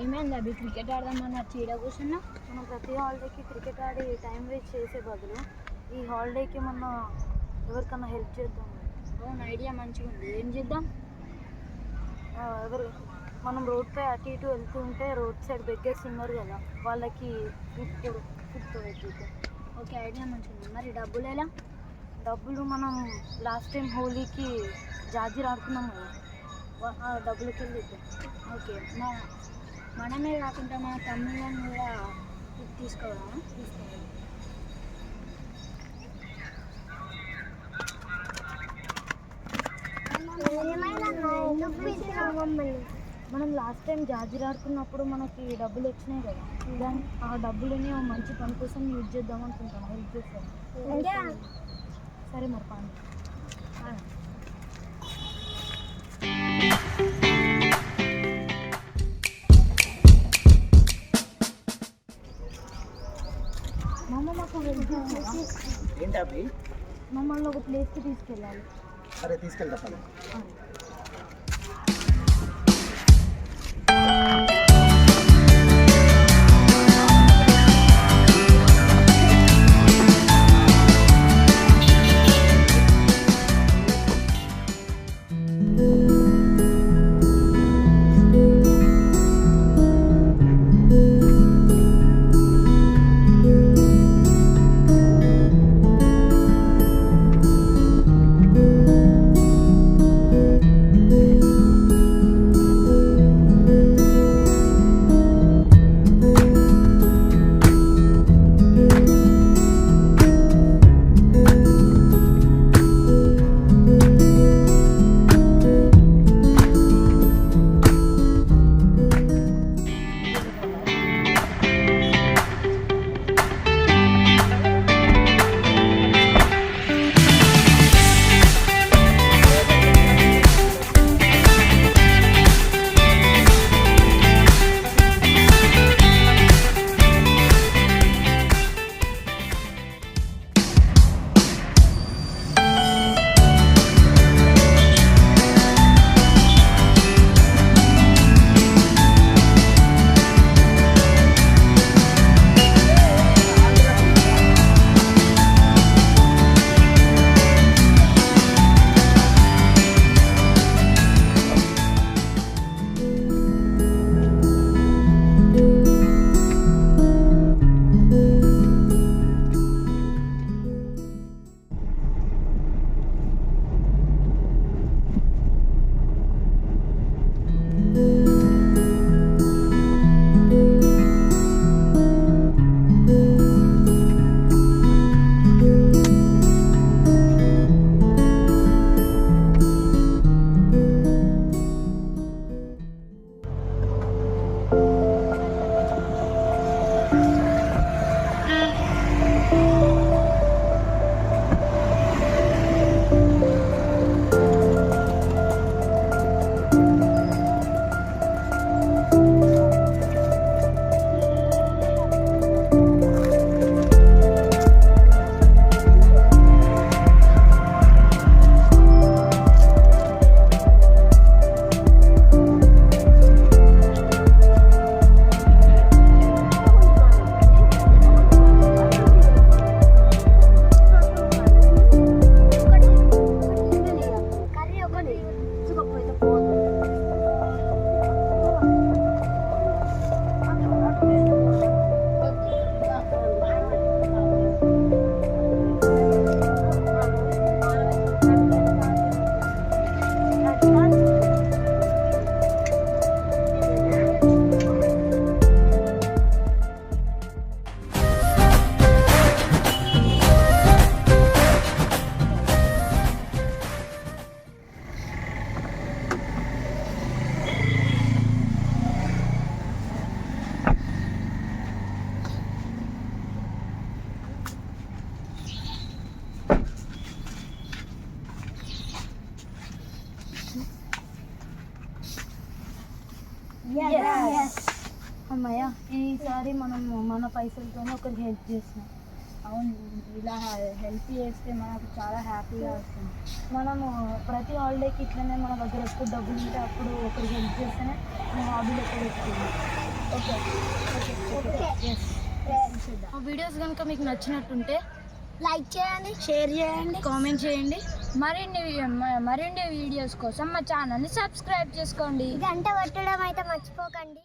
ఏమైంది అవి క్రికెట్ ఆడదామని వచ్చి ఈడ కూర్చున్నా? మనం ప్రతి హాలిడేకి క్రికెట్ ఆడి టైం వేస్ట్ చేసే బదులు ఈ హాలిడేకి మన ఎవరికన్నా హెల్ప్ చేద్దాం. అవును, ఐడియా మంచిగా ఉంది. ఏం చేద్దాం? ఎవరు మనం రోడ్పై అటు ఇటు వెళ్తూ ఉంటే రోడ్ సైడ్ బెగ్గర్స్ ఉన్నారు కదా, వాళ్ళకి ఫుడ్ ప్రొవైడ్ చేద్దాం. ఓకే, ఐడియా మంచిగా ఉంది. మరి డబ్బులు ఎలా? డబ్బులు మనం లాస్ట్ టైం హోలీకి జాజీలు ఆడుకున్నాం కదా, ఆ డబ్బులకి వెళ్ళిద్దాం. ఓకే, మనమే కాకుండా మన తమ్ముళ్ళని కూడా తీసుకోవాలా? తీసుకోవాలి. మనం లాస్ట్ టైం జాజీలు ఆడుకున్నప్పుడు మనకి డబ్బులు వచ్చినాయి కదా, దాని ఆ డబ్బులని మంచి పని కోసం యూజ్ చేద్దాం అనుకుంటాను. హెల్ప్ చేస్తాను. సరే మరి పని. మమ్మ మాకు హెల్ప్ చేస్తావా? ఏంటి అవి? మమ్మల్ని ఒక ప్లేస్కి తీసుకెళ్ళాలి. సరే తీసుకెళ్తా పని. అమ్మయ్య, ఈసారి మనం మన పైసలతోనే ఒకరికి హెల్ప్ చేసినాం. అవును, ఇలా హెల్ప్ చేస్తే మనకు చాలా హ్యాపీగా వస్తుంది. మనము ప్రతి హాలిడేకి ఇట్లనే మన దగ్గర ఎప్పుడు డబ్బులు ఉంటే అప్పుడు ఒకరికి హెల్ప్ చేస్తేనే మన హాబీలో ఎక్కువ పెట్టుకుంది. ఓకే మా వీడియోస్ కనుక మీకు నచ్చినట్టుంటే లైక్ చేయండి, షేర్ చేయండి, కామెంట్ చేయండి. మరిన్ని వీడియోస్ కోసం మా ఛానల్ని సబ్స్క్రైబ్ చేసుకోండి. గంట కొట్టడం అయితే మర్చిపోకండి.